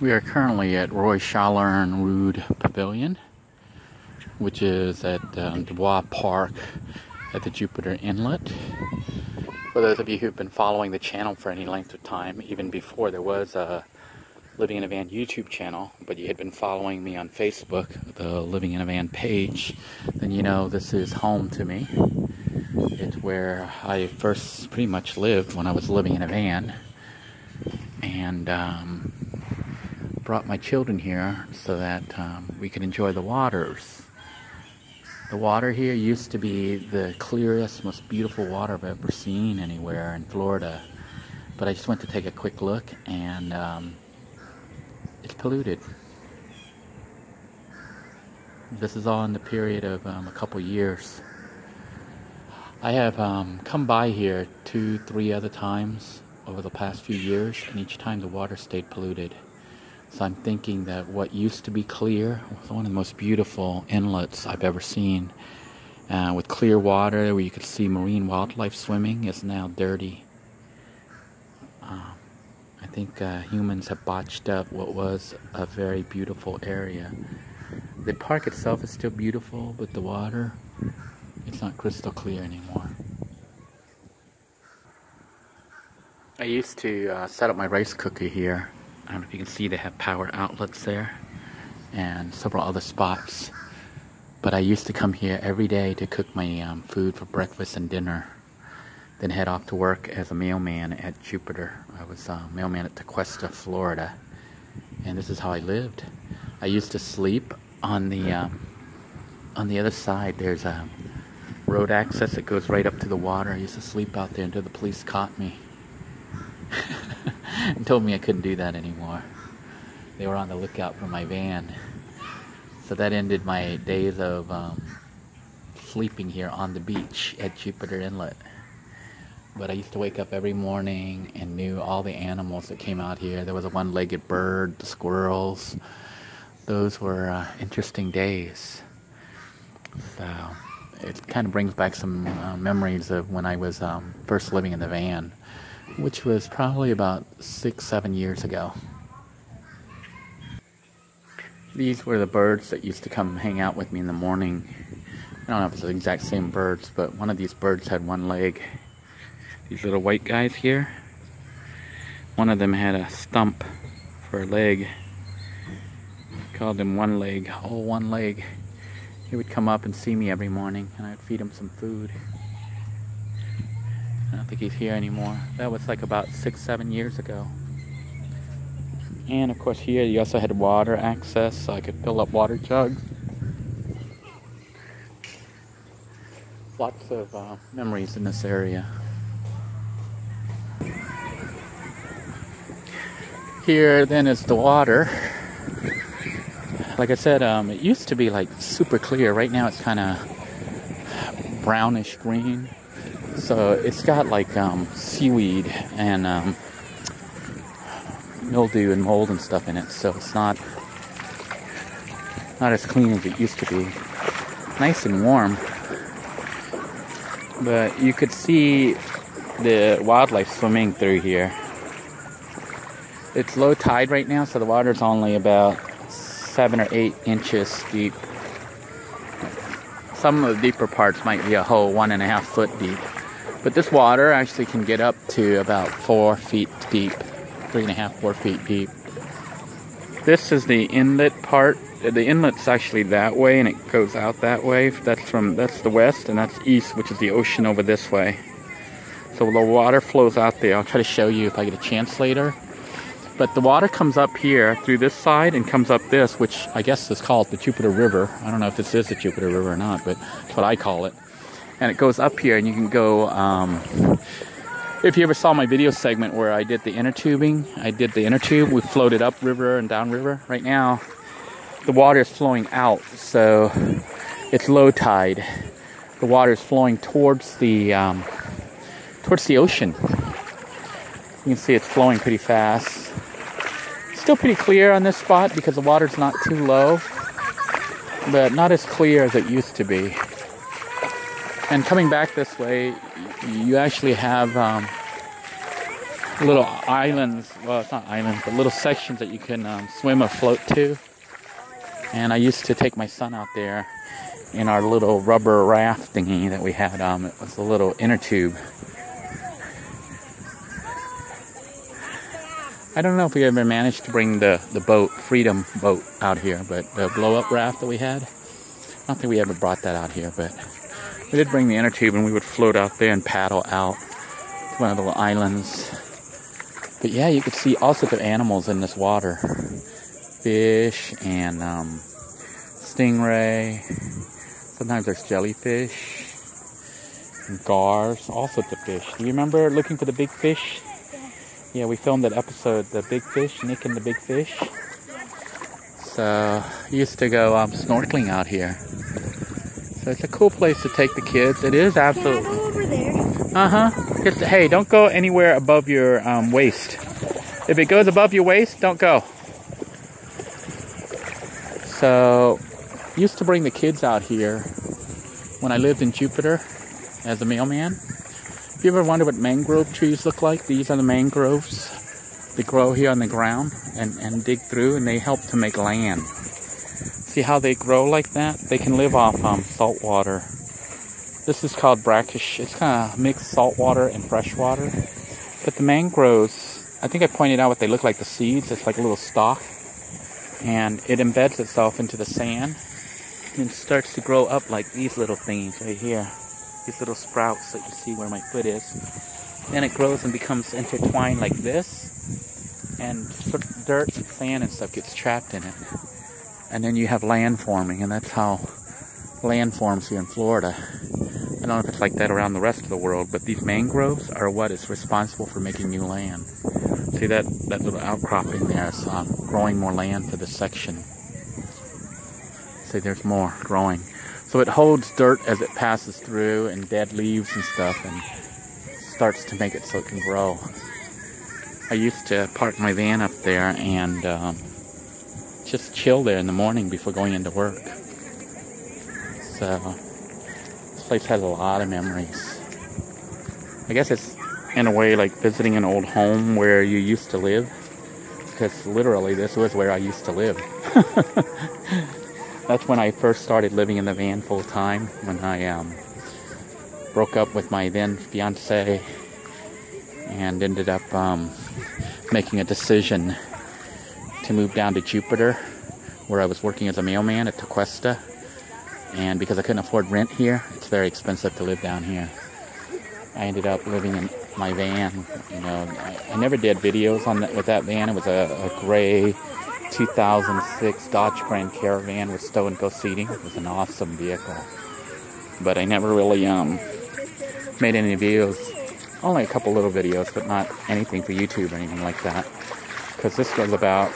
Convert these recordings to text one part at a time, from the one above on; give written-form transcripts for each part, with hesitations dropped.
We are currently at Roy Chalern Rood Pavilion, which is at Dubois Park at the Jupiter Inlet. For those of you who've been following the channel for any length of time, even before there was a Living in a Van YouTube channel, but you had been following me on Facebook, the Living in a Van page, then you know this is home to me. It's where I first pretty much lived when I was living in a van, and brought my children here so that we could enjoy the waters. The water here used to be the clearest, most beautiful water I've ever seen anywhere in Florida, but I just went to take a quick look, and it's polluted. This is all in the period of a couple years. I have come by here 2-3 other times over the past few years, and each time the water stayed polluted. So I'm thinking that what used to be clear was one of the most beautiful inlets I've ever seen, with clear water where you could see marine wildlife swimming, is now dirty. I think humans have botched up what was a very beautiful area. The park itself is still beautiful, but the water, it's not crystal clear anymore. I used to set up my rice cooker here. I don't know if you can see they have power outlets there and several other spots. But I used to come here every day to cook my food for breakfast and dinner. Then head off to work as a mailman at Jupiter. I was a mailman at Tequesta, Florida. And this is how I lived. I used to sleep on the other side. There's a road access that goes right up to the water. I used to sleep out there until the police caught me. And told me I couldn't do that anymore. They were on the lookout for my van. So that ended my days of sleeping here on the beach at Jupiter Inlet. But I used to wake up every morning and knew all the animals that came out here. There was a one-legged bird, the squirrels. Those were interesting days. So it kind of brings back some memories of when I was first living in the van, which was probably about 6-7 years ago. These were the birds that used to come hang out with me in the morning. I don't know if it's the exact same birds, but one of these birds had one leg. These little white guys here, one of them had a stump for a leg. Called him One Leg, oh one leg. He would come up and see me every morning, and I'd feed him some food. I don't think he's here anymore. That was like about 6-7 years ago. And of course here you also had water access, so I could fill up water jugs. Lots of memories in this area. Here then is the water. Like I said, it used to be like super clear. Right now it's kind of brownish green. So it's got like seaweed and mildew and mold and stuff in it. So it's not as clean as it used to be. Nice and warm. But you could see the wildlife swimming through here. It's low tide right now, so the water's only about 7 or 8 inches deep. Some of the deeper parts might be a whole 1.5 foot deep. But this water actually can get up to about 4 feet deep. 3.5, 4 feet deep. This is the inlet part. The inlet's actually that way, and it goes out that way. That's the west, and that's east, which is the ocean over this way. So the water flows out there. I'll try to show you if I get a chance later. But the water comes up here through this side and comes up this, which I guess is called the Jupiter River. I don't know if this is the Jupiter River or not, but that's what I call it. And it goes up here, and you can go, if you ever saw my video segment where I did the inner tubing, we floated up river and down river. Right now, the water is flowing out, so it's low tide. The water is flowing towards the ocean. You can see it's flowing pretty fast. Still pretty clear on this spot because the water's not too low, but not as clear as it used to be. And coming back this way, you actually have little islands, well, it's not islands, but little sections that you can swim or float to. And I used to take my son out there in our little rubber raft thingy that we had. It was a little inner tube. I don't know if we ever managed to bring the boat, Freedom boat, out here, but the blow-up raft that we had, I don't think we ever brought that out here, but we did bring the inner tube, and we would float out there and paddle out to one of the little islands. But yeah, you could see all sorts of animals in this water. Fish and stingray. Sometimes there's jellyfish and gars, all sorts of fish. Do you remember looking for the big fish? Yeah, we filmed that episode, The Big Fish, Nick and the Big Fish. So, I used to go snorkeling out here. So it's a cool place to take the kids. It is absolutely... Can I go over there? Uh-huh. Just, hey, don't go anywhere above your waist. If it goes above your waist, don't go. So, I used to bring the kids out here when I lived in Jupiter as a mailman. If you ever wonder what mangrove trees look like, these are the mangroves. They grow here on the ground and dig through, and they help to make land. See how they grow like that? They can live off salt water. This is called brackish. It's kind of mixed salt water and fresh water. But the mangroves, I think I pointed out what they look like, the seeds. It's like a little stalk. And it embeds itself into the sand and starts to grow up like these little things right here. These little sprouts that you see where my foot is. Then it grows and becomes intertwined like this, and dirt and sand and stuff gets trapped in it. And then you have land forming, and that's how land forms here in Florida. I don't know if it's like that around the rest of the world, but these mangroves are what is responsible for making new land. See that little outcropping there is growing more land for this section. See, there's more growing. So it holds dirt as it passes through and dead leaves and stuff, and starts to make it so it can grow. I used to park my van up there and just chill there in the morning before going into work. So this place has a lot of memories. I guess it's in a way like visiting an old home where you used to live, because literally this was where I used to live. That's when I first started living in the van full time, when I broke up with my then fiance and ended up making a decision to move down to Jupiter, where I was working as a mailman at Tequesta. And because I couldn't afford rent here, it's very expensive to live down here. I ended up living in my van. You know, I never did videos on that with that van. It was a gray 2006 Dodge Grand Caravan with stow and go seating. It was an awesome vehicle. But I never really made any videos. Only a couple little videos, but not anything for YouTube or anything like that. Because this was about,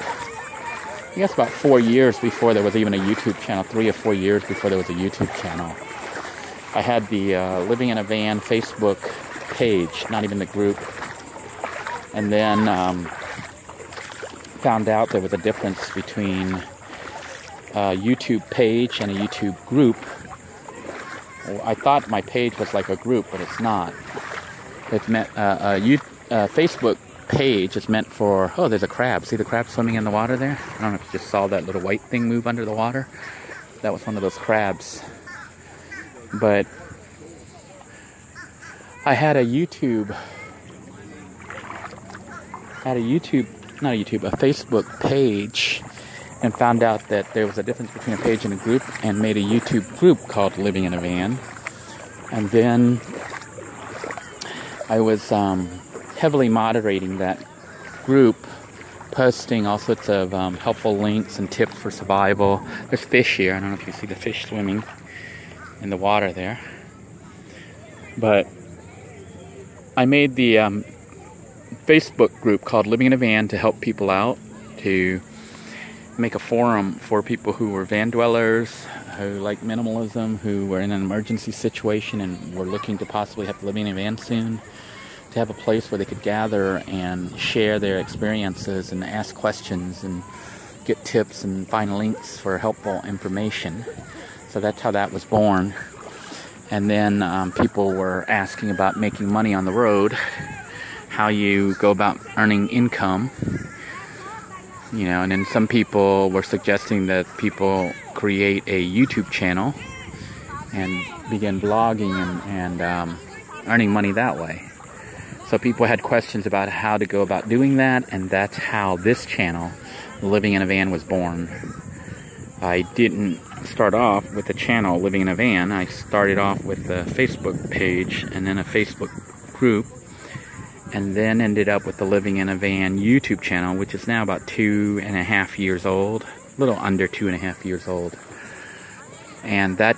I guess about 4 years before there was even a YouTube channel. 3 or 4 years before there was a YouTube channel. I had the Living in a Van Facebook page, not even the group. And then found out there was a difference between a YouTube page and a YouTube group. I thought my page was like a group, but it's not. It's meant Facebook page is meant for, oh, there's a crab. See the crab swimming in the water there? I don't know if you just saw that little white thing move under the water. That was one of those crabs. But I had a Facebook page, and found out that there was a difference between a page and a group, and made a YouTube group called Living in a Van. And then I was heavily moderating that group, posting all sorts of helpful links and tips for survival. There's fish here. I don't know if you see the fish swimming in the water there. But I made the Facebook group called Living in a Van to help people out, to make a forum for people who were van dwellers, who like minimalism, who were in an emergency situation and were looking to possibly have to live in a van soon, to have a place where they could gather and share their experiences and ask questions and get tips and find links for helpful information. So that's how that was born. And then people were asking about making money on the road, how you go about earning income. You know, and then some people were suggesting that people create a YouTube channel and begin blogging and earning money that way. So people had questions about how to go about doing that, and that's how this channel, Living in a Van, was born. I didn't start off with the channel Living in a Van. I started off with a Facebook page and then a Facebook group, and then ended up with the Living in a Van YouTube channel, which is now about 2.5 years old, a little under 2.5 years old. And that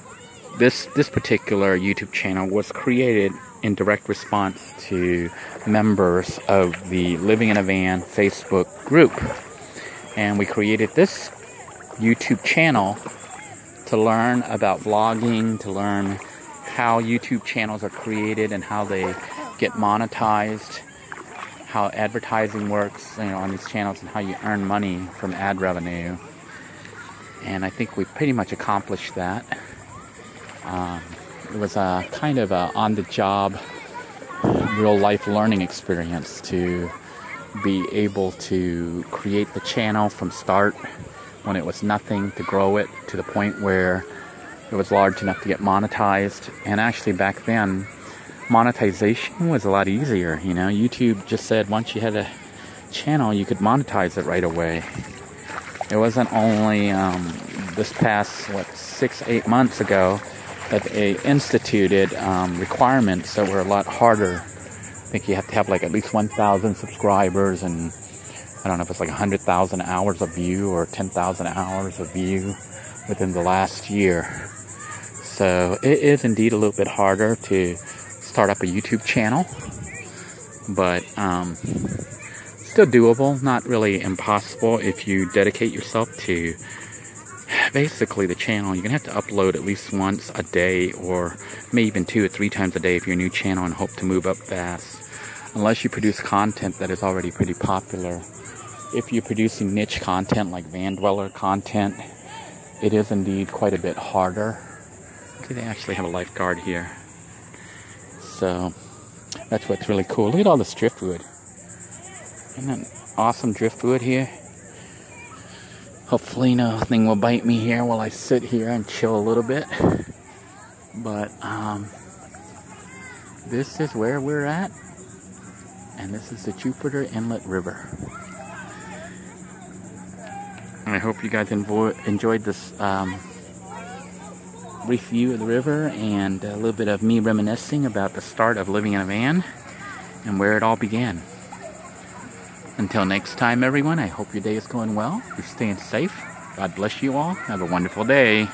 this particular YouTube channel was created in direct response to members of the Living in a Van Facebook group. And we created this YouTube channel to learn about vlogging, to learn how YouTube channels are created and how they get monetized, how advertising works, you know, on these channels, and how you earn money from ad revenue. And I think we pretty much accomplished that. It was a kind of a on-the-job, real-life learning experience to be able to create the channel from start when it was nothing, to grow it to the point where it was large enough to get monetized. And actually back then, monetization was a lot easier. You know, YouTube just said once you had a channel, you could monetize it right away. It wasn't only this past, 6-8 months ago that they instituted requirements that were a lot harder. I think you have to have like at least 1,000 subscribers, and I don't know if it's like 100,000 hours of view or 10,000 hours of view within the last year. So it is indeed a little bit harder to start up a YouTube channel, but still doable, not really impossible if you dedicate yourself to basically the channel. You're gonna have to upload at least once a day, or maybe even 2 or 3 times a day if you're a new channel and hope to move up fast, unless you produce content that is already pretty popular. If you're producing niche content like van dweller content, it is indeed quite a bit harder. See, they actually have a lifeguard here. So that's what's really cool. Look at all this driftwood. Isn't that awesome driftwood here? Hopefully nothing will bite me here while I sit here and chill a little bit. But this is where we're at. And this is the Jupiter Inlet River. I hope you guys enjoyed this brief view of the river and a little bit of me reminiscing about the start of living in a van and where it all began. Until next time, everyone, I hope your day is going well. You're staying safe. God bless you all. Have a wonderful day.